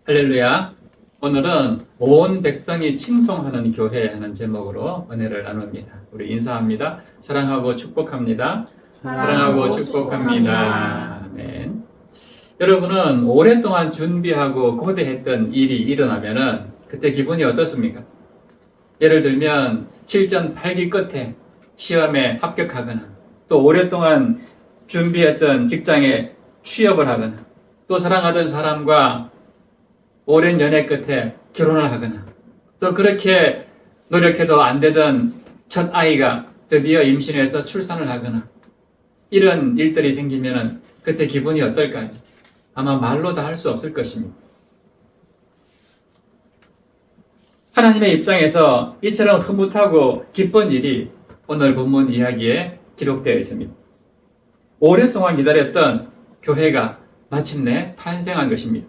할렐루야. 오늘은 온 백성이 칭송하는 교회 하는 제목으로 은혜를 나눕니다. 우리 인사합니다. 사랑하고 축복합니다. 사랑하고 축복합니다. 아멘. 여러분은 오랫동안 준비하고 고대했던 일이 일어나면은 그때 기분이 어떻습니까? 예를 들면 7전 8기 끝에 시험에 합격하거나 또 오랫동안 준비했던 직장에 취업을 하거나 또 사랑하던 사람과 오랜 연애 끝에 결혼을 하거나 또 그렇게 노력해도 안 되던 첫 아이가 드디어 임신해서 출산을 하거나 이런 일들이 생기면 그때 기분이 어떨까요? 아마 말로 다 할 수 없을 것입니다. 하나님의 입장에서 이처럼 흐뭇하고 기쁜 일이 오늘 본문 이야기에 기록되어 있습니다. 오랫동안 기다렸던 교회가 마침내 탄생한 것입니다.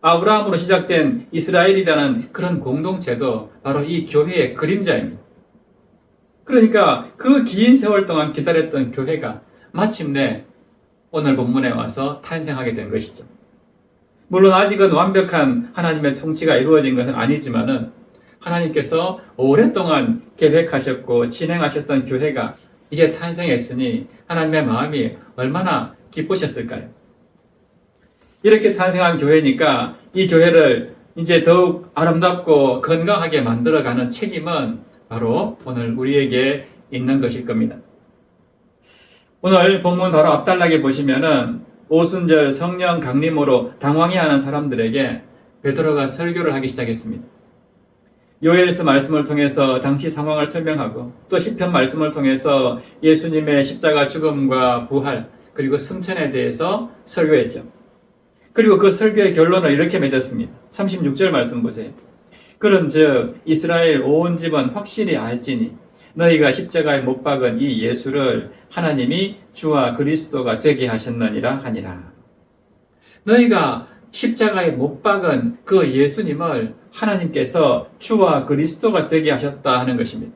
아브라함으로 시작된 이스라엘이라는 그런 공동체도 바로 이 교회의 그림자입니다. 그러니까 그 긴 세월 동안 기다렸던 교회가 마침내 오늘 본문에 와서 탄생하게 된 것이죠. 물론 아직은 완벽한 하나님의 통치가 이루어진 것은 아니지만은 하나님께서 오랫동안 계획하셨고 진행하셨던 교회가 이제 탄생했으니 하나님의 마음이 얼마나 기쁘셨을까요? 이렇게 탄생한 교회니까 이 교회를 이제 더욱 아름답고 건강하게 만들어가는 책임은 바로 오늘 우리에게 있는 것일 겁니다. 오늘 본문 바로 앞단락에 보시면은 오순절 성령 강림으로 당황해하는 사람들에게 베드로가 설교를 하기 시작했습니다. 요엘서 말씀을 통해서 당시 상황을 설명하고 또 시편 말씀을 통해서 예수님의 십자가 죽음과 부활 그리고 승천에 대해서 설교했죠. 그리고 그 설교의 결론을 이렇게 맺었습니다. 36절 말씀 보세요. 그런즉 이스라엘 온 집은 확실히 알지니 너희가 십자가에 못 박은 이 예수를 하나님이 주와 그리스도가 되게 하셨느니라 하니라. 너희가 십자가에 못 박은 그 예수님을 하나님께서 주와 그리스도가 되게 하셨다 하는 것입니다.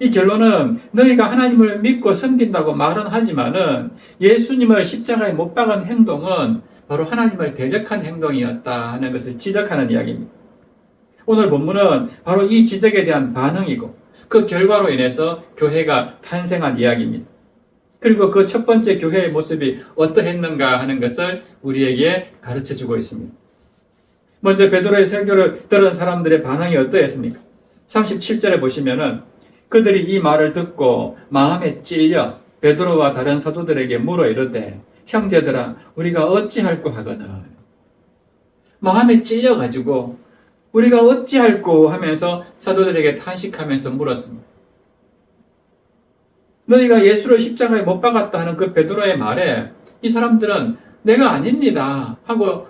이 결론은 너희가 하나님을 믿고 섬긴다고 말은 하지만은 예수님을 십자가에 못 박은 행동은 바로 하나님을 대적한 행동이었다 하는 것을 지적하는 이야기입니다. 오늘 본문은 바로 이 지적에 대한 반응이고 그 결과로 인해서 교회가 탄생한 이야기입니다. 그리고 그 첫 번째 교회의 모습이 어떠했는가 하는 것을 우리에게 가르쳐주고 있습니다. 먼저 베드로의 설교를 들은 사람들의 반응이 어떠했습니까? 37절에 보시면은 그들이 이 말을 듣고 마음에 찔려 베드로와 다른 사도들에게 물어 이르되 형제들아 우리가 어찌할꼬 하거늘. 마음에 찔려가지고 우리가 어찌할꼬 하면서 사도들에게 탄식하면서 물었습니다. 너희가 예수를 십자가에 못 박았다 하는 그 베드로의 말에 이 사람들은 내가 아닙니다 하고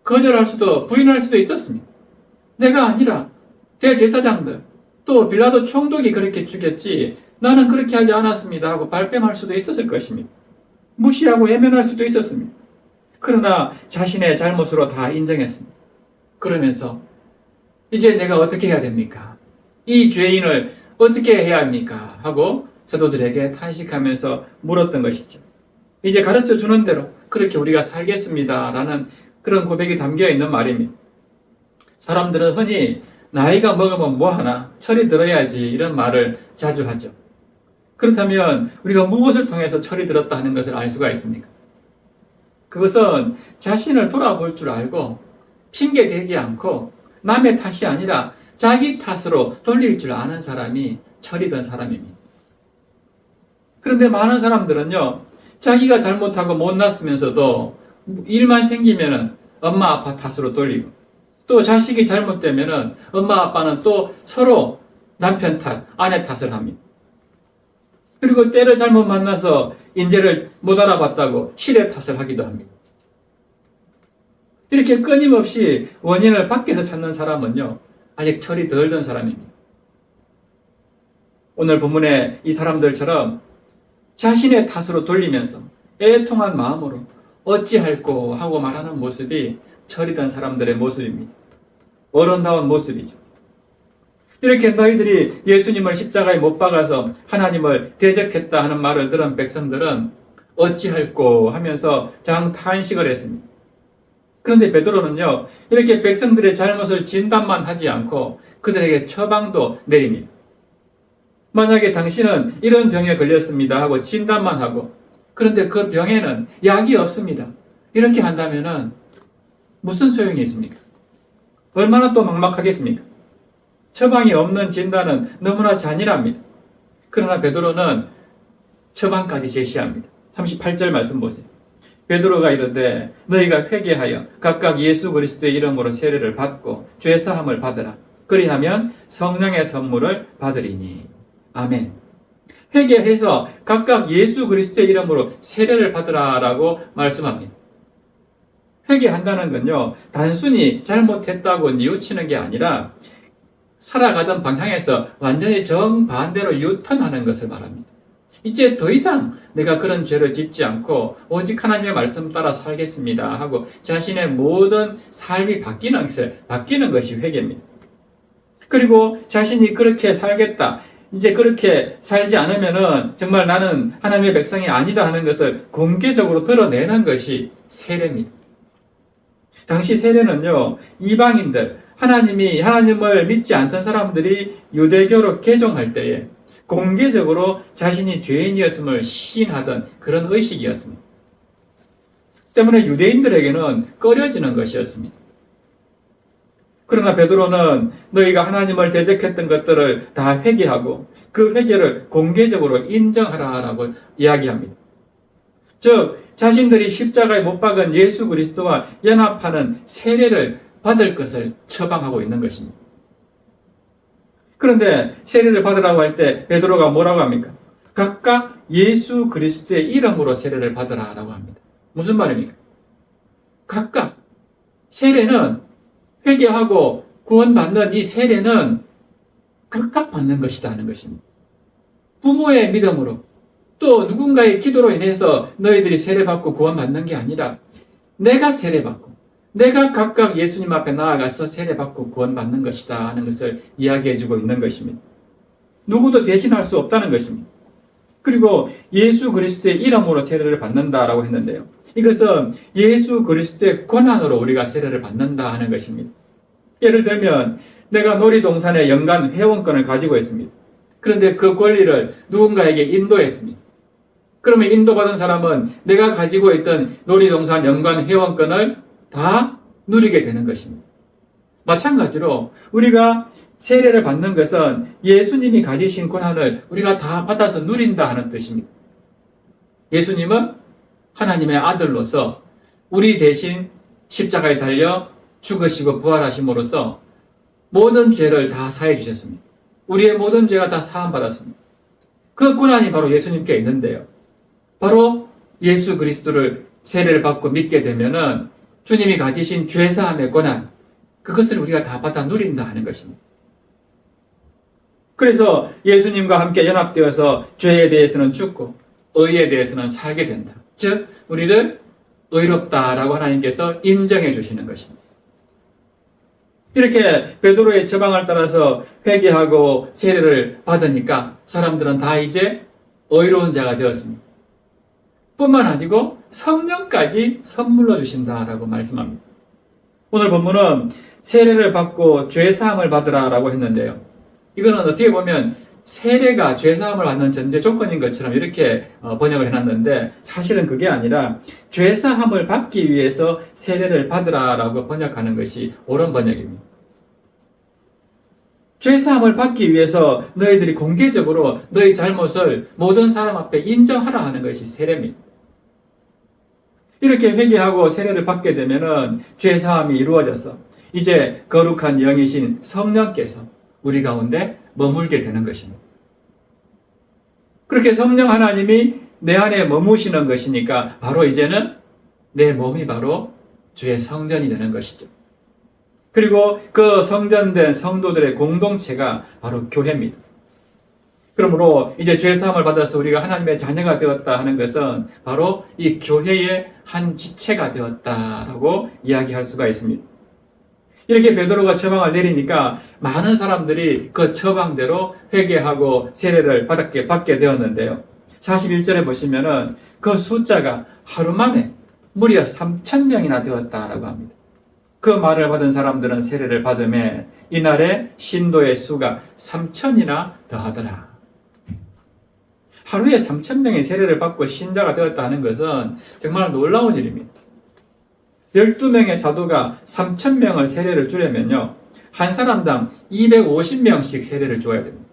거절할 수도 부인할 수도 있었습니다. 내가 아니라 대제사장들 또 빌라도 총독이 그렇게 죽였지 나는 그렇게 하지 않았습니다 하고 발뺌할 수도 있었을 것입니다. 무시하고 외면할 수도 있었습니다. 그러나 자신의 잘못으로 다 인정했습니다. 그러면서 이제 내가 어떻게 해야 됩니까? 이 죄인을 어떻게 해야 합니까? 하고 사도들에게 탄식하면서 물었던 것이죠. 이제 가르쳐 주는 대로 그렇게 우리가 살겠습니다 라는 그런 고백이 담겨 있는 말입니다. 사람들은 흔히 나이가 먹으면 뭐하나 철이 들어야지 이런 말을 자주 하죠. 그렇다면 우리가 무엇을 통해서 철이 들었다 하는 것을 알 수가 있습니까? 그것은 자신을 돌아볼 줄 알고 핑계 대지 않고 남의 탓이 아니라 자기 탓으로 돌릴 줄 아는 사람이 철이 든 사람입니다. 그런데 많은 사람들은요, 자기가 잘못하고 못났으면서도 일만 생기면은 엄마 아빠 탓으로 돌리고 또 자식이 잘못되면은 엄마 아빠는 또 서로 남편 탓, 아내 탓을 합니다. 그리고 때를 잘못 만나서 인재를 못 알아봤다고 시대 탓을 하기도 합니다. 이렇게 끊임없이 원인을 밖에서 찾는 사람은요, 아직 철이 덜 든 사람입니다. 오늘 본문의 이 사람들처럼 자신의 탓으로 돌리면서 애통한 마음으로 어찌할꼬 하고 말하는 모습이 철이 든 사람들의 모습입니다. 어른다운 모습이죠. 이렇게 너희들이 예수님을 십자가에 못 박아서 하나님을 대적했다 하는 말을 들은 백성들은 어찌할꼬 하면서 장탄식을 했습니다. 그런데 베드로는요, 이렇게 백성들의 잘못을 진단만 하지 않고 그들에게 처방도 내립니다. 만약에 당신은 이런 병에 걸렸습니다 하고 진단만 하고, 그런데 그 병에는 약이 없습니다, 이렇게 한다면은 무슨 소용이 있습니까? 얼마나 또 막막하겠습니까? 처방이 없는 진단은 너무나 잔인합니다. 그러나 베드로는 처방까지 제시합니다. 38절 말씀 보세요. 베드로가 이르되 너희가 회개하여 각각 예수 그리스도의 이름으로 세례를 받고 죄 사함을 받으라. 그리하면 성령의 선물을 받으리니. 아멘. 회개해서 각각 예수 그리스도의 이름으로 세례를 받으라라고 말씀합니다. 회개한다는 건요, 단순히 잘못했다고 뉘우치는 게 아니라 살아가던 방향에서 완전히 정반대로 유턴하는 것을 말합니다. 이제 더 이상 내가 그런 죄를 짓지 않고 오직 하나님의 말씀 따라 살겠습니다 하고 자신의 모든 삶이 바뀌는 것이 회개입니다. 그리고 자신이 그렇게 살겠다, 이제 그렇게 살지 않으면은 정말 나는 하나님의 백성이 아니다 하는 것을 공개적으로 드러내는 것이 세례입니다. 당시 세례는요, 이방인들, 하나님을 믿지 않던 사람들이 유대교로 개종할 때에 공개적으로 자신이 죄인이었음을 시인하던 그런 의식이었습니다. 때문에 유대인들에게는 꺼려지는 것이었습니다. 그러나 베드로는 너희가 하나님을 대적했던 것들을 다 회개하고 그 회개를 공개적으로 인정하라라고 이야기합니다. 즉, 자신들이 십자가에 못 박은 예수 그리스도와 연합하는 세례를 받을 것을 처방하고 있는 것입니다. 그런데 세례를 받으라고 할 때 베드로가 뭐라고 합니까? 각각 예수 그리스도의 이름으로 세례를 받으라라고 합니다. 무슨 말입니까? 각각. 세례는, 회개하고 구원받는 이 세례는 각각 받는 것이다 하는 것입니다. 부모의 믿음으로, 또 누군가의 기도로 인해서 너희들이 세례받고 구원받는 게 아니라 내가 세례받고 내가 각각 예수님 앞에 나아가서 세례받고 구원받는 것이다 하는 것을 이야기해주고 있는 것입니다. 누구도 대신할 수 없다는 것입니다. 그리고 예수 그리스도의 이름으로 세례를 받는다라고 했는데요, 이것은 예수 그리스도의 권한으로 우리가 세례를 받는다 하는 것입니다. 예를 들면 내가 놀이동산의 연간 회원권을 가지고 있습니다. 그런데 그 권리를 누군가에게 인도했습니다. 그러면 인도받은 사람은 내가 가지고 있던 놀이동산 연간 회원권을 다 누리게 되는 것입니다. 마찬가지로 우리가 세례를 받는 것은 예수님이 가지신 권한을 우리가 다 받아서 누린다 하는 뜻입니다. 예수님은 하나님의 아들로서 우리 대신 십자가에 달려 죽으시고 부활하심으로써 모든 죄를 다 사해 주셨습니다. 우리의 모든 죄가 다 사함받았습니다. 그 권한이 바로 예수님께 있는데요, 바로 예수 그리스도를 세례를 받고 믿게 되면은 주님이 가지신 죄사함의 권한, 그것을 우리가 다 받아 누린다 하는 것입니다. 그래서 예수님과 함께 연합되어서 죄에 대해서는 죽고 의에 대해서는 살게 된다. 즉 우리를 의롭다라고 하나님께서 인정해 주시는 것입니다. 이렇게 베드로의 처방을 따라서 회개하고 세례를 받으니까 사람들은 다 이제 의로운 자가 되었습니다. 뿐만 아니고 성령까지 선물로 주신다라고 말씀합니다. 오늘 본문은 세례를 받고 죄사함을 받으라라고 했는데요, 이거는 어떻게 보면 세례가 죄사함을 받는 전제 조건인 것처럼 이렇게 번역을 해놨는데, 사실은 그게 아니라 죄사함을 받기 위해서 세례를 받으라라고 번역하는 것이 옳은 번역입니다. 죄사함을 받기 위해서 너희들이 공개적으로 너희 잘못을 모든 사람 앞에 인정하라 하는 것이 세례입니다. 이렇게 회개하고 세례를 받게 되면은 죄사함이 이루어져서 이제 거룩한 영이신 성령께서 우리 가운데 머물게 되는 것입니다. 그렇게 성령 하나님이 내 안에 머무시는 것이니까 바로 이제는 내 몸이 바로 주의 성전이 되는 것이죠. 그리고 그 성전된 성도들의 공동체가 바로 교회입니다. 그러므로 이제 죄사함을 받아서 우리가 하나님의 자녀가 되었다 하는 것은 바로 이 교회의 한 지체가 되었다라고 이야기할 수가 있습니다. 이렇게 베드로가 처방을 내리니까 많은 사람들이 그 처방대로 회개하고 세례를 받게 되었는데요, 41절에 보시면은 그 숫자가 하루 만에 무려 3,000명이나 되었다라고 합니다. 그 말을 받은 사람들은 세례를 받음에 이날에 신도의 수가 3,000이나 더하더라. 하루에 3,000명이 세례를 받고 신자가 되었다는 것은 정말 놀라운 일입니다. 12명의 사도가 3,000명을 세례를 주려면요, 한 사람당 250명씩 세례를 줘야 됩니다.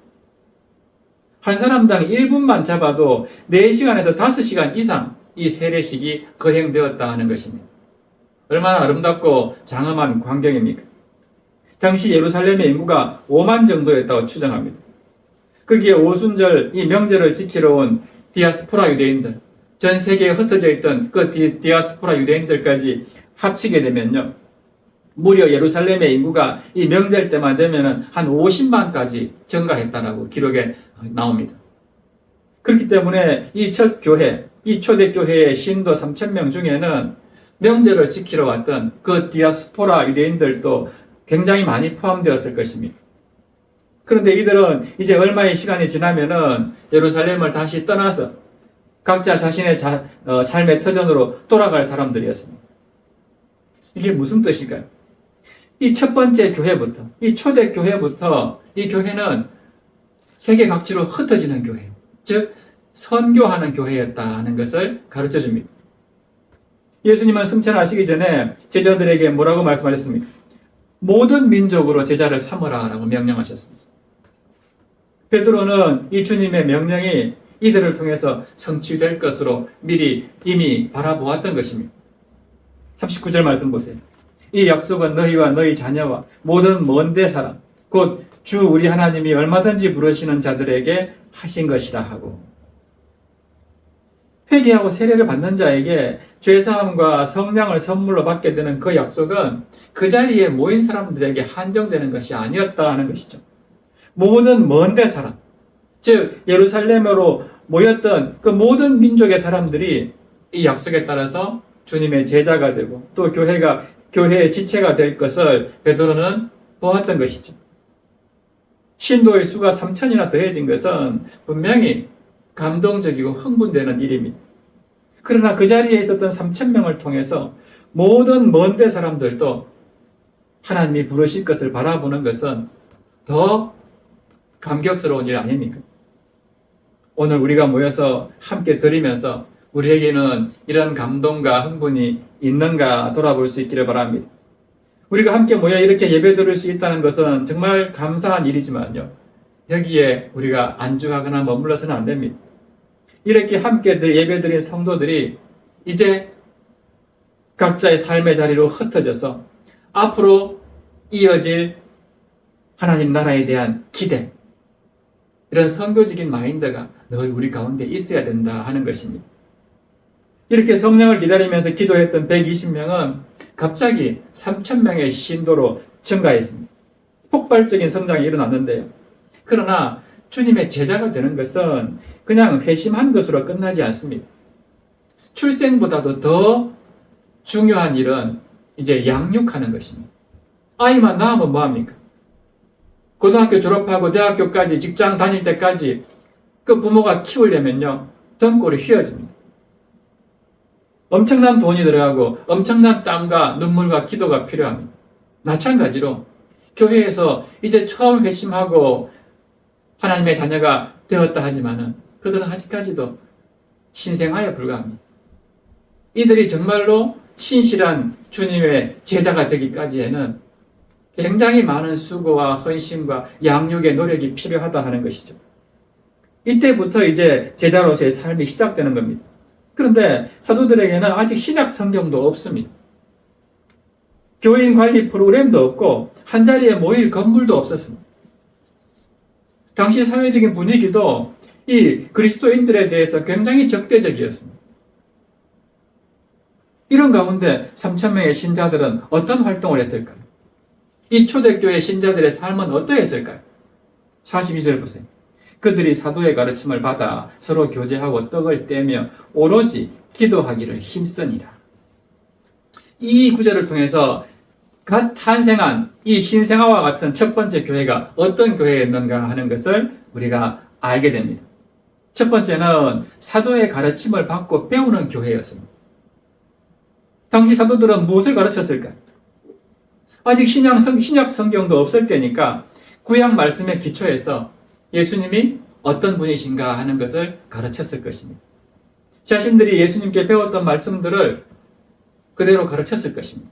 한 사람당 1분만 잡아도 4시간에서 5시간 이상 이 세례식이 거행되었다 하는 것입니다. 얼마나 아름답고 장엄한 광경입니까? 당시 예루살렘의 인구가 5만 정도였다고 추정합니다. 거기에 오순절 이 명절을 지키러 온 디아스포라 유대인들, 전 세계에 흩어져 있던 그 디아스포라 유대인들까지 합치게 되면요, 무려 예루살렘의 인구가 이 명절 때만 되면 한 50만까지 증가했다라고 기록에 나옵니다. 그렇기 때문에 이 첫 교회, 이 초대교회의 신도 3,000명 중에는 명절을 지키러 왔던 그 디아스포라 유대인들도 굉장히 많이 포함되었을 것입니다. 그런데 이들은 이제 얼마의 시간이 지나면은 예루살렘을 다시 떠나서 각자 자신의 삶의 터전으로 돌아갈 사람들이었습니다. 이게 무슨 뜻일까요? 이 첫 번째 교회부터, 이 초대교회부터 이 교회는 세계 각지로 흩어지는 교회, 즉 선교하는 교회였다는 것을 가르쳐 줍니다. 예수님은 승천하시기 전에 제자들에게 뭐라고 말씀하셨습니까? 모든 민족으로 제자를 삼으라 라고 명령하셨습니다. 베드로는 이 주님의 명령이 이들을 통해서 성취될 것으로 미리 이미 바라보았던 것입니다. 39절 말씀 보세요. 이 약속은 너희와 너희 자녀와 모든 먼 데 사람, 곧 주 우리 하나님이 얼마든지 부르시는 자들에게 하신 것이라 하고, 회개하고 세례를 받는 자에게 죄사함과 성령을 선물로 받게 되는 그 약속은 그 자리에 모인 사람들에게 한정되는 것이 아니었다는 것이죠. 모든 먼 데 사람, 즉 예루살렘으로 모였던 그 모든 민족의 사람들이 이 약속에 따라서 주님의 제자가 되고 또 교회의 지체가 될 것을 베드로는 보았던 것이죠. 신도의 수가 3,000이나 더해진 것은 분명히 감동적이고 흥분되는 일입니다. 그러나 그 자리에 있었던 3,000명을 통해서 모든 먼 데 사람들도 하나님이 부르실 것을 바라보는 것은 더 감격스러운 일 아닙니까? 오늘 우리가 모여서 함께 드리면서 우리에게는 이런 감동과 흥분이 있는가 돌아볼 수 있기를 바랍니다. 우리가 함께 모여 이렇게 예배 드릴 수 있다는 것은 정말 감사한 일이지만요, 여기에 우리가 안주하거나 머물러서는 안 됩니다. 이렇게 함께 예배 드린 성도들이 이제 각자의 삶의 자리로 흩어져서 앞으로 이어질 하나님 나라에 대한 기대, 이런 선교적인 마인드가 늘 우리 가운데 있어야 된다 하는 것입니다. 이렇게 성령을 기다리면서 기도했던 120명은 갑자기 3,000명의 신도로 증가했습니다. 폭발적인 성장이 일어났는데요. 그러나 주님의 제자가 되는 것은 그냥 회심한 것으로 끝나지 않습니다. 출생보다도 더 중요한 일은 이제 양육하는 것입니다. 아이만 낳으면 뭐합니까? 고등학교 졸업하고 대학교까지 직장 다닐 때까지 그 부모가 키우려면요, 등골이 휘어집니다. 엄청난 돈이 들어가고 엄청난 땀과 눈물과 기도가 필요합니다. 마찬가지로 교회에서 이제 처음 회심하고 하나님의 자녀가 되었다 하지만은 그들은 아직까지도 신생아에 불과합니다. 이들이 정말로 신실한 주님의 제자가 되기까지에는 굉장히 많은 수고와 헌신과 양육의 노력이 필요하다 하는 것이죠. 이때부터 이제 제자로서의 삶이 시작되는 겁니다. 그런데 사도들에게는 아직 신약 성경도 없습니다. 교인 관리 프로그램도 없고 한자리에 모일 건물도 없었습니다. 당시 사회적인 분위기도 이 그리스도인들에 대해서 굉장히 적대적이었습니다. 이런 가운데 3,000명의 신자들은 어떤 활동을 했을까요? 이 초대교회 신자들의 삶은 어떠했을까요? 42절 보세요. 그들이 사도의 가르침을 받아 서로 교제하고 떡을 떼며 오로지 기도하기를 힘쓰니라. 이 구절을 통해서 갓 탄생한 이 신생아와 같은 첫 번째 교회가 어떤 교회였는가 하는 것을 우리가 알게 됩니다. 첫 번째는 사도의 가르침을 받고 배우는 교회였습니다. 당시 사도들은 무엇을 가르쳤을까? 아직 신약 성경도 없을 때니까 구약 말씀의 기초에서 예수님이 어떤 분이신가 하는 것을 가르쳤을 것입니다. 자신들이 예수님께 배웠던 말씀들을 그대로 가르쳤을 것입니다.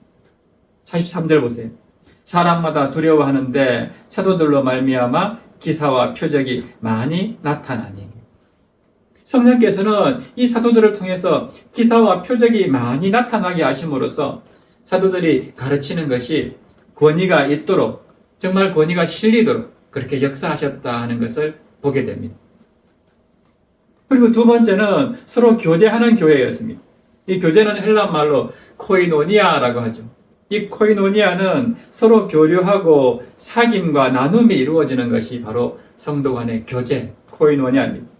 43절 보세요. 사람마다 두려워하는데 사도들로 말미암아 기사와 표적이 많이 나타나니. 성령께서는 이 사도들을 통해서 기사와 표적이 많이 나타나게 하심으로써 사도들이 가르치는 것이 권위가 있도록, 정말 권위가 실리도록 그렇게 역사하셨다 하는 것을 보게 됩니다. 그리고 두 번째는 서로 교제하는 교회였습니다. 이 교제는 헬라 말로 코이노니아라고 하죠. 이 코이노니아는 서로 교류하고 사귐과 나눔이 이루어지는 것이 바로 성도 간의 교제, 코이노니아입니다.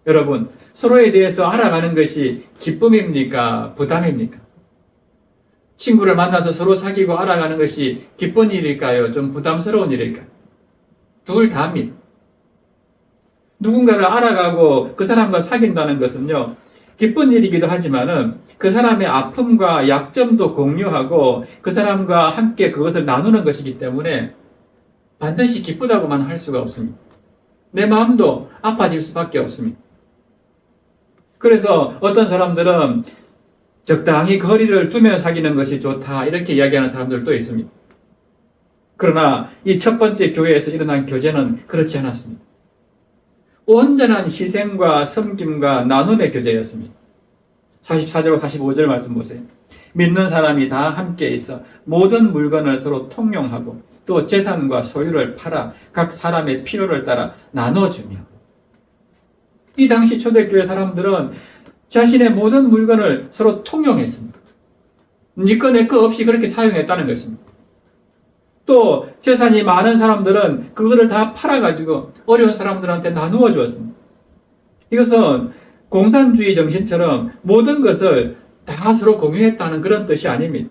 여러분, 서로에 대해서 알아가는 것이 기쁨입니까? 부담입니까? 친구를 만나서 서로 사귀고 알아가는 것이 기쁜 일일까요? 좀 부담스러운 일일까요? 둘 다입니다. 누군가를 알아가고 그 사람과 사귄다는 것은요, 기쁜 일이기도 하지만은 그 사람의 아픔과 약점도 공유하고 그 사람과 함께 그것을 나누는 것이기 때문에 반드시 기쁘다고만 할 수가 없습니다. 내 마음도 아파질 수밖에 없습니다. 그래서 어떤 사람들은 적당히 거리를 두며 사귀는 것이 좋다 이렇게 이야기하는 사람들도 있습니다. 그러나 이 첫 번째 교회에서 일어난 교제는 그렇지 않았습니다. 온전한 희생과 섬김과 나눔의 교제였습니다. 44절 45절 말씀 보세요. 믿는 사람이 다 함께 있어 모든 물건을 서로 통용하고 또 재산과 소유를 팔아 각 사람의 필요를 따라 나눠주며. 이 당시 초대교회 사람들은 자신의 모든 물건을 서로 통용했습니다. 니꺼 내꺼 없이 그렇게 사용했다는 것입니다. 또 재산이 많은 사람들은 그거를 다 팔아가지고 어려운 사람들한테 나누어 주었습니다. 이것은 공산주의 정신처럼 모든 것을 다 서로 공유했다는 그런 뜻이 아닙니다.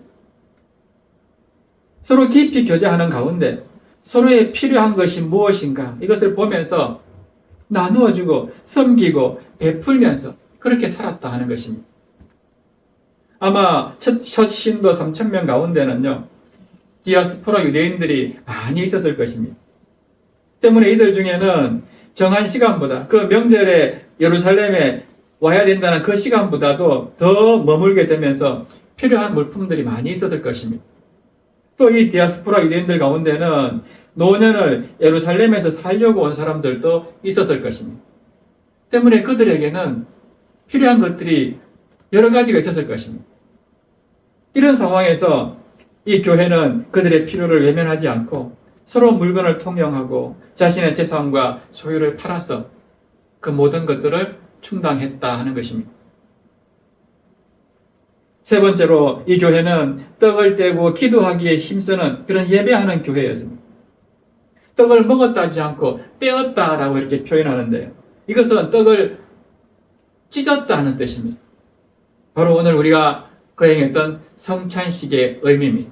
서로 깊이 교제하는 가운데 서로의 필요한 것이 무엇인가 이것을 보면서 나누어주고 섬기고 베풀면서 그렇게 살았다 하는 것입니다. 아마 첫 신도 3,000명 가운데는요, 디아스포라 유대인들이 많이 있었을 것입니다. 때문에 이들 중에는 정한 시간보다 그 명절에 예루살렘에 와야 된다는 그 시간보다도 더 머물게 되면서 필요한 물품들이 많이 있었을 것입니다. 또 이 디아스포라 유대인들 가운데는 노년을 예루살렘에서 살려고 온 사람들도 있었을 것입니다. 때문에 그들에게는 필요한 것들이 여러 가지가 있었을 것입니다. 이런 상황에서 이 교회는 그들의 필요를 외면하지 않고 서로 물건을 통용하고 자신의 재산과 소유를 팔아서 그 모든 것들을 충당했다 하는 것입니다. 세 번째로 이 교회는 떡을 떼고 기도하기에 힘쓰는 그런 예배하는 교회였습니다. 떡을 먹었다 하지 않고 떼었다라고 이렇게 표현하는데요. 이것은 떡을 찢었다 하는 뜻입니다. 바로 오늘 우리가 거행했던 성찬식의 의미입니다.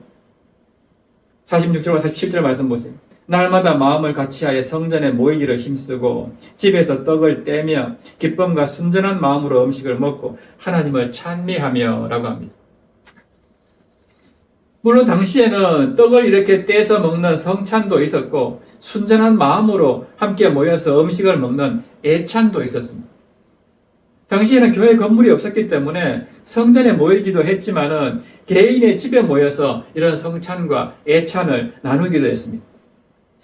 46절과 47절 말씀 보세요. 날마다 마음을 같이하여 성전에 모이기를 힘쓰고 집에서 떡을 떼며 기쁨과 순전한 마음으로 음식을 먹고 하나님을 찬미하며 라고 합니다. 물론 당시에는 떡을 이렇게 떼서 먹는 성찬도 있었고 순전한 마음으로 함께 모여서 음식을 먹는 애찬도 있었습니다. 당시에는 교회 건물이 없었기 때문에 성전에 모이기도 했지만은 개인의 집에 모여서 이런 성찬과 애찬을 나누기도 했습니다.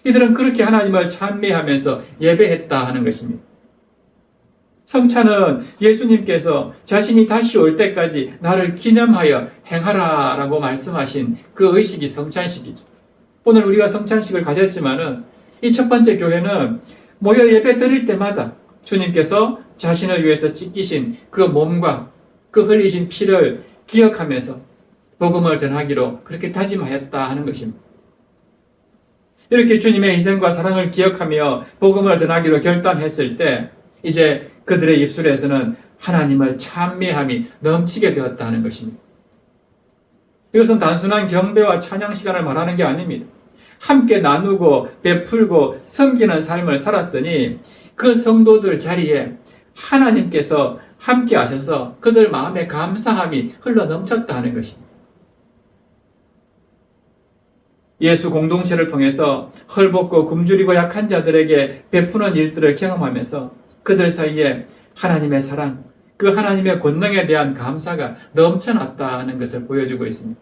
이들은 그렇게 하나님을 찬미하면서 예배했다 하는 것입니다. 성찬은 예수님께서 자신이 다시 올 때까지 나를 기념하여 행하라 라고 말씀하신 그 의식이 성찬식이죠. 오늘 우리가 성찬식을 가졌지만은 이 첫 번째 교회는 모여 예배 드릴 때마다 주님께서 자신을 위해서 찢기신 그 몸과 그 흘리신 피를 기억하면서 복음을 전하기로 그렇게 다짐하였다 하는 것입니다. 이렇게 주님의 희생과 사랑을 기억하며 복음을 전하기로 결단했을 때 이제 그들의 입술에서는 하나님을 찬미함이 넘치게 되었다 하는 것입니다. 이것은 단순한 경배와 찬양 시간을 말하는 게 아닙니다. 함께 나누고 베풀고 섬기는 삶을 살았더니 그 성도들 자리에 하나님께서 함께 하셔서 그들 마음에 감사함이 흘러 넘쳤다 하는 것입니다. 예수 공동체를 통해서 헐벗고 굶주리고 약한 자들에게 베푸는 일들을 경험하면서 그들 사이에 하나님의 사랑, 그 하나님의 권능에 대한 감사가 넘쳐났다는 것을 보여주고 있습니다.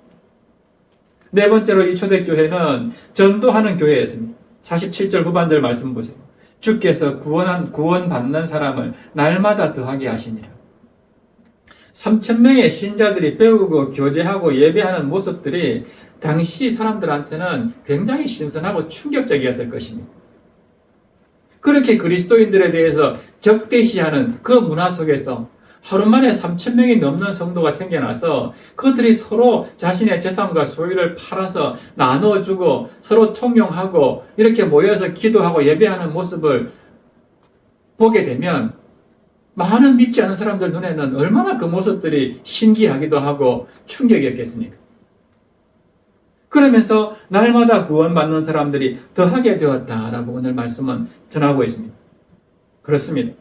네 번째로 이 초대교회는 전도하는 교회였습니다. 47절 후반절 말씀 보세요. 주께서 구원받는 사람을 날마다 더하게 하시니라. 3,000명의 신자들이 배우고 교제하고 예배하는 모습들이 당시 사람들한테는 굉장히 신선하고 충격적이었을 것입니다. 그렇게 그리스도인들에 대해서 적대시하는 그 문화 속에서 하루 만에 3,000명이 넘는 성도가 생겨나서 그들이 서로 자신의 재산과 소유를 팔아서 나눠주고 서로 통용하고 이렇게 모여서 기도하고 예배하는 모습을 보게 되면 많은 믿지 않은 사람들 눈에는 얼마나 그 모습들이 신기하기도 하고 충격이었겠습니까? 그러면서 날마다 구원받는 사람들이 더하게 되었다라고 오늘 말씀은 전하고 있습니다. 그렇습니다.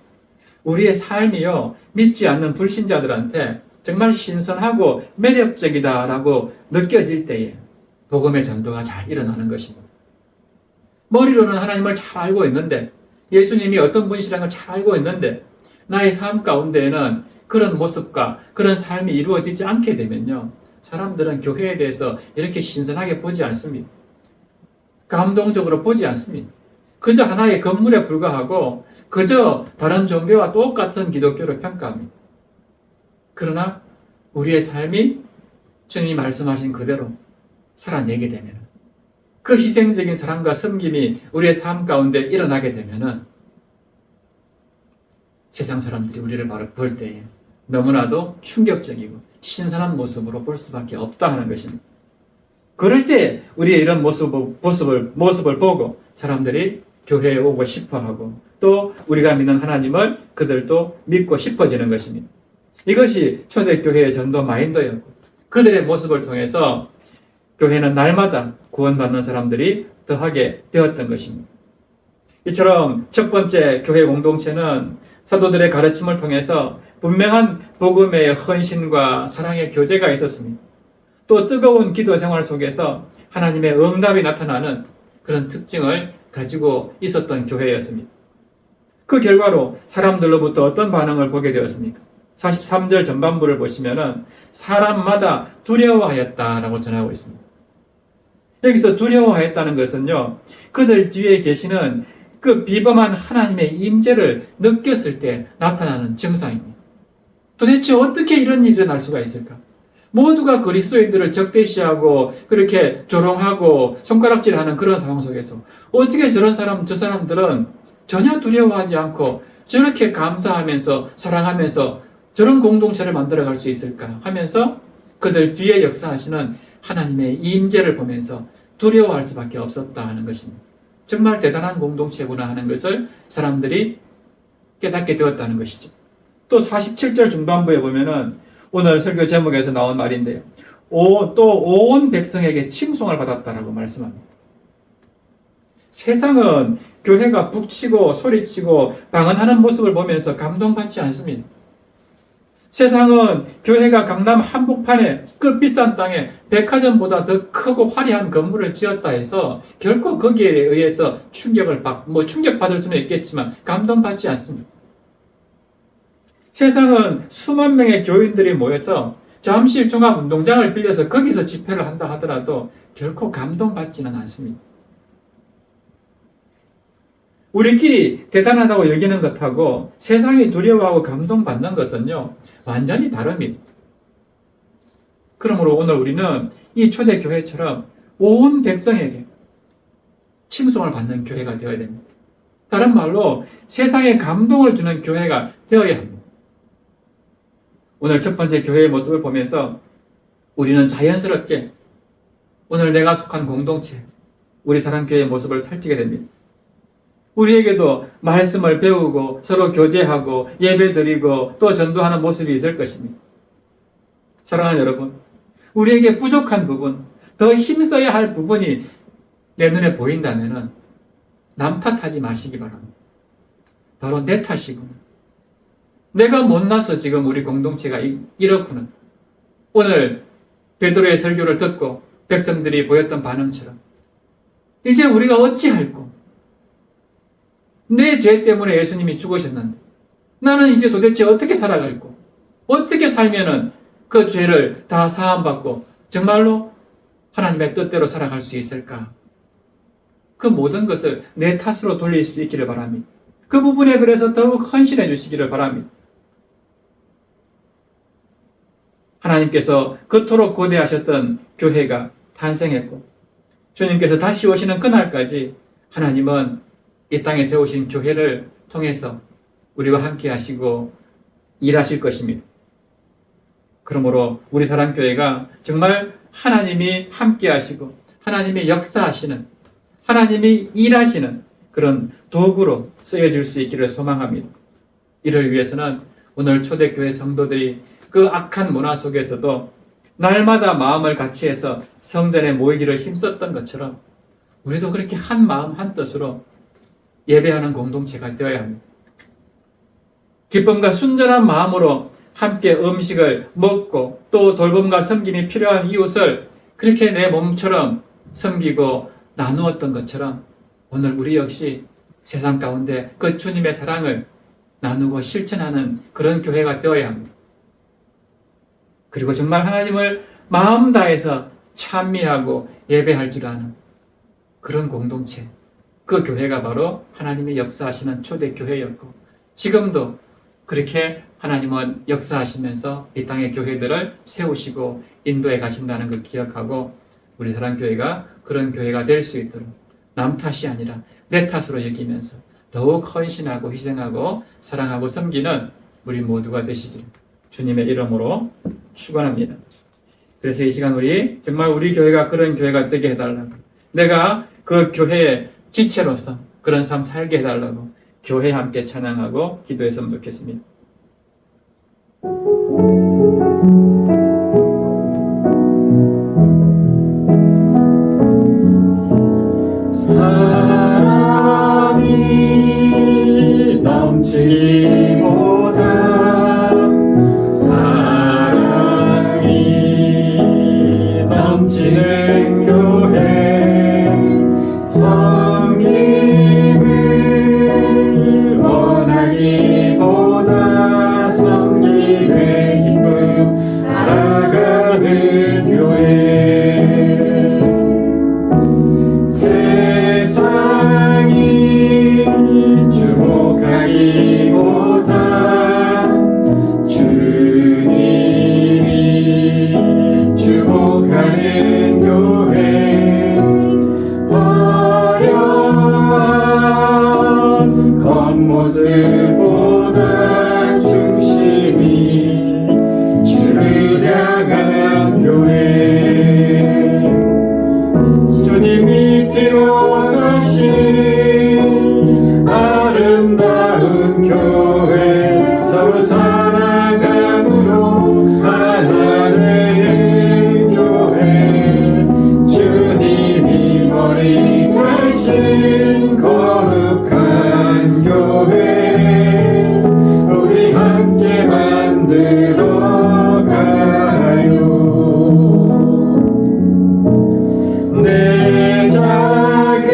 우리의 삶이요, 믿지 않는 불신자들한테 정말 신선하고 매력적이다라고 느껴질 때에 복음의 전도가 잘 일어나는 것입니다. 머리로는 하나님을 잘 알고 있는데, 예수님이 어떤 분이시라는 걸 잘 알고 있는데, 나의 삶 가운데에는 그런 모습과 그런 삶이 이루어지지 않게 되면요, 사람들은 교회에 대해서 이렇게 신선하게 보지 않습니다. 감동적으로 보지 않습니다. 그저 하나의 건물에 불과하고 그저 다른 종교와 똑같은 기독교를 평가합니다. 그러나 우리의 삶이 주님이 말씀하신 그대로 살아내게 되면, 그 희생적인 사랑과 섬김이 우리의 삶 가운데 일어나게 되면 세상 사람들이 우리를 바로 볼 때에 너무나도 충격적이고 신선한 모습으로 볼 수밖에 없다 하는 것입니다. 그럴 때 우리의 이런 모습을 보고 사람들이 교회에 오고 싶어하고 또 우리가 믿는 하나님을 그들도 믿고 싶어지는 것입니다. 이것이 초대교회의 전도 마인드였고, 그들의 모습을 통해서 교회는 날마다 구원받는 사람들이 더하게 되었던 것입니다. 이처럼 첫 번째 교회 공동체는 사도들의 가르침을 통해서 분명한 복음의 헌신과 사랑의 교제가 있었습니다. 또 뜨거운 기도 생활 속에서 하나님의 응답이 나타나는 그런 특징을 가지고 있었던 교회였습니다. 그 결과로 사람들로부터 어떤 반응을 보게 되었습니까? 43절 전반부를 보시면은 사람마다 두려워하였다라고 전하고 있습니다. 여기서 두려워하였다는 것은요, 그들 뒤에 계시는 그 비범한 하나님의 임재를 느꼈을 때 나타나는 증상입니다. 도대체 어떻게 이런 일이 일어날 수가 있을까? 모두가 그리스도인들을 적대시하고 그렇게 조롱하고 손가락질하는 그런 상황 속에서 어떻게 저 사람들은 전혀 두려워하지 않고 저렇게 감사하면서 사랑하면서 저런 공동체를 만들어갈 수 있을까 하면서 그들 뒤에 역사하시는 하나님의 임재를 보면서 두려워할 수밖에 없었다 하는 것입니다. 정말 대단한 공동체구나 하는 것을 사람들이 깨닫게 되었다는 것이죠. 또 47절 중반부에 보면은 오늘 설교 제목에서 나온 말인데요. 또 온 백성에게 칭송을 받았다라고 말씀합니다. 세상은 교회가 북치고 소리치고 방언하는 모습을 보면서 감동받지 않습니다. 세상은 교회가 강남 한복판에 그 비싼 땅에 백화점보다 더 크고 화려한 건물을 지었다 해서 결코 거기에 의해서 충격받을 수는 있겠지만 감동받지 않습니다. 세상은 수만 명의 교인들이 모여서 잠실 종합운동장을 빌려서 거기서 집회를 한다 하더라도 결코 감동받지는 않습니다. 우리끼리 대단하다고 여기는 것하고 세상이 두려워하고 감동받는 것은요, 완전히 다릅니다. 그러므로 오늘 우리는 이 초대교회처럼 온 백성에게 칭송을 받는 교회가 되어야 됩니다. 다른 말로 세상에 감동을 주는 교회가 되어야 합니다. 오늘 첫 번째 교회의 모습을 보면서 우리는 자연스럽게 오늘 내가 속한 공동체, 우리 사랑교회의 모습을 살피게 됩니다. 우리에게도 말씀을 배우고 서로 교제하고 예배드리고 또 전도하는 모습이 있을 것입니다. 사랑하는 여러분, 우리에게 부족한 부분, 더 힘써야 할 부분이 내 눈에 보인다면 남 탓하지 마시기 바랍니다. 바로 내 탓이구나. 내가 못나서 지금 우리 공동체가 이렇구나. 오늘 베드로의 설교를 듣고 백성들이 보였던 반응처럼 이제 우리가 어찌할꼬? 내 죄 때문에 예수님이 죽으셨는데 나는 이제 도대체 어떻게 살아갈꼬? 어떻게 살면은 그 죄를 다 사함받고 정말로 하나님의 뜻대로 살아갈 수 있을까? 그 모든 것을 내 탓으로 돌릴 수 있기를 바랍니다. 그 부분에 그래서 더욱 헌신해 주시기를 바랍니다. 하나님께서 그토록 고대하셨던 교회가 탄생했고 주님께서 다시 오시는 그날까지 하나님은 이 땅에 세우신 교회를 통해서 우리와 함께 하시고 일하실 것입니다. 그러므로 우리 사랑교회가 정말 하나님이 함께 하시고 하나님이 역사하시는 하나님이 일하시는 그런 도구로 쓰여질 수 있기를 소망합니다. 이를 위해서는 오늘 초대교회 성도들이 그 악한 문화 속에서도 날마다 마음을 같이해서 성전에 모이기를 힘썼던 것처럼 우리도 그렇게 한 마음 한 뜻으로 예배하는 공동체가 되어야 합니다. 기쁨과 순전한 마음으로 함께 음식을 먹고 또 돌봄과 섬김이 필요한 이웃을 그렇게 내 몸처럼 섬기고 나누었던 것처럼 오늘 우리 역시 세상 가운데 그 주님의 사랑을 나누고 실천하는 그런 교회가 되어야 합니다. 그리고 정말 하나님을 마음 다해서 찬미하고 예배할 줄 아는 그런 공동체, 그 교회가 바로 하나님의 역사하시는 초대교회였고 지금도 그렇게 하나님은 역사하시면서 이 땅의 교회들을 세우시고 인도해 가신다는 걸 기억하고 우리 사랑교회가 그런 교회가 될 수 있도록 남 탓이 아니라 내 탓으로 여기면서 더욱 헌신하고 희생하고 사랑하고 섬기는 우리 모두가 되시기를 주님의 이름으로 축원합니다. 그래서 이 시간 우리 정말 우리 교회가 그런 교회가 되게 해달라고, 내가 그 교회의 지체로서 그런 삶 살게 해달라고 교회 함께 찬양하고 기도했으면 좋겠습니다. 사랑이 넘치기보다 사랑이 넘치는 교회 섬김을 원하기보다 섬김의 기쁨 알아가는 교회 세상이 주목하기보다 주님이 주목하는 교회 화려한 겉모습보다 중심이 주를 향한 교회 주님이 비로소신 아름다운 교회 서로 사랑함으로 하나 되는 교회 주님이 머리 되신 거룩한 교회 우리 함께 만들어 가요. 내 작은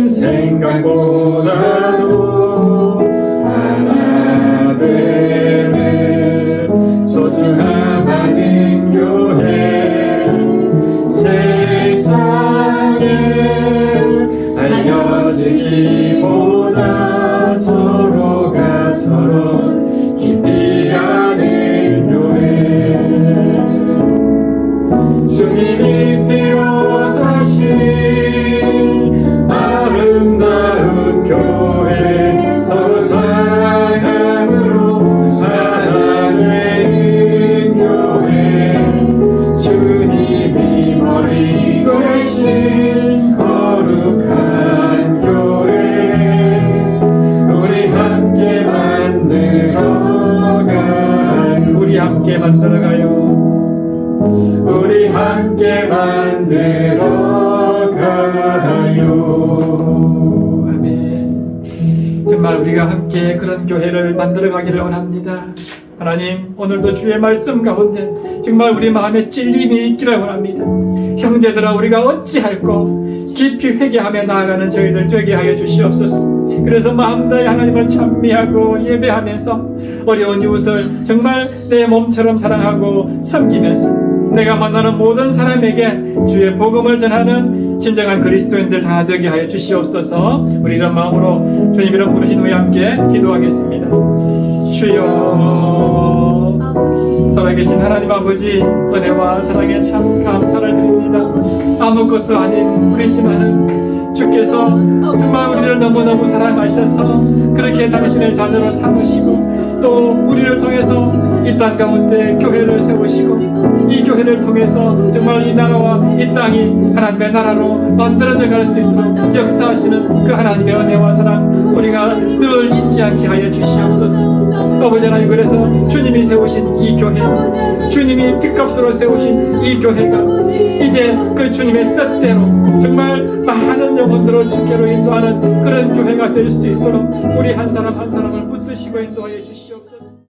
생각보다도 하나 되는 소중함 아는 교회 세상에 알려지기보다 서로가 서로 깊이 아는 교회 주님이 비로소신 아름다운 교회 서로 사랑함으로 하나 되는 교회 주님이 머리 되신 거룩한 교회 우리 함께 만들어가요. 우리 함께 만들어가요. 우리 함께 만들어 가요. 아멘. 정말 우리가 함께 그런 교회를 만들어 가기를 원합니다. 하나님, 오늘도 주의 말씀 가운데 정말 우리 마음에 찔림이 있기를 원합니다. 형제들아, 우리가 어찌할꼬 깊이 회개하며 나아가는 저희들 되게 하여 주시옵소서. 그래서 마음 다해 하나님을 찬미하고 예배하면서 어려운 이웃을 정말 내 몸처럼 사랑하고 섬기면서 내가 만나는 모든 사람에게 주의 복음을 전하는 진정한 그리스도인들 다 되게 하여 주시옵소서. 우리 이런 마음으로 주님 이름 부르신 후에 함께 기도하겠습니다. 주여, 살아계신 하나님 아버지, 은혜와 사랑에 참 감사를 드립니다. 아무것도 아닌 우리지만은 주께서 정말 우리를 너무너무 사랑하셔서 그렇게 당신의 자녀로 삼으시고 또 우리를 통해서 이 땅 가운데 교회를 세우시고 이 교회를 통해서 정말 이 나라와 이 땅이 하나님의 나라로 만들어져 갈 수 있도록 역사하시는 그 하나님의 은혜와 사랑 우리가 늘 잊지 않게 하여 주시옵소서. 아버지 하나님, 그래서 주님이 세우신 이 교회, 주님이 핏값으로 세우신 이 교회가 이제 그 주님의 뜻대로 정말 많은 영혼들을 주께로 인도하는 그런 교회가 될 수 있도록 우리 한 사람 한 사람을 붙드시고 인도하여 주시옵소서.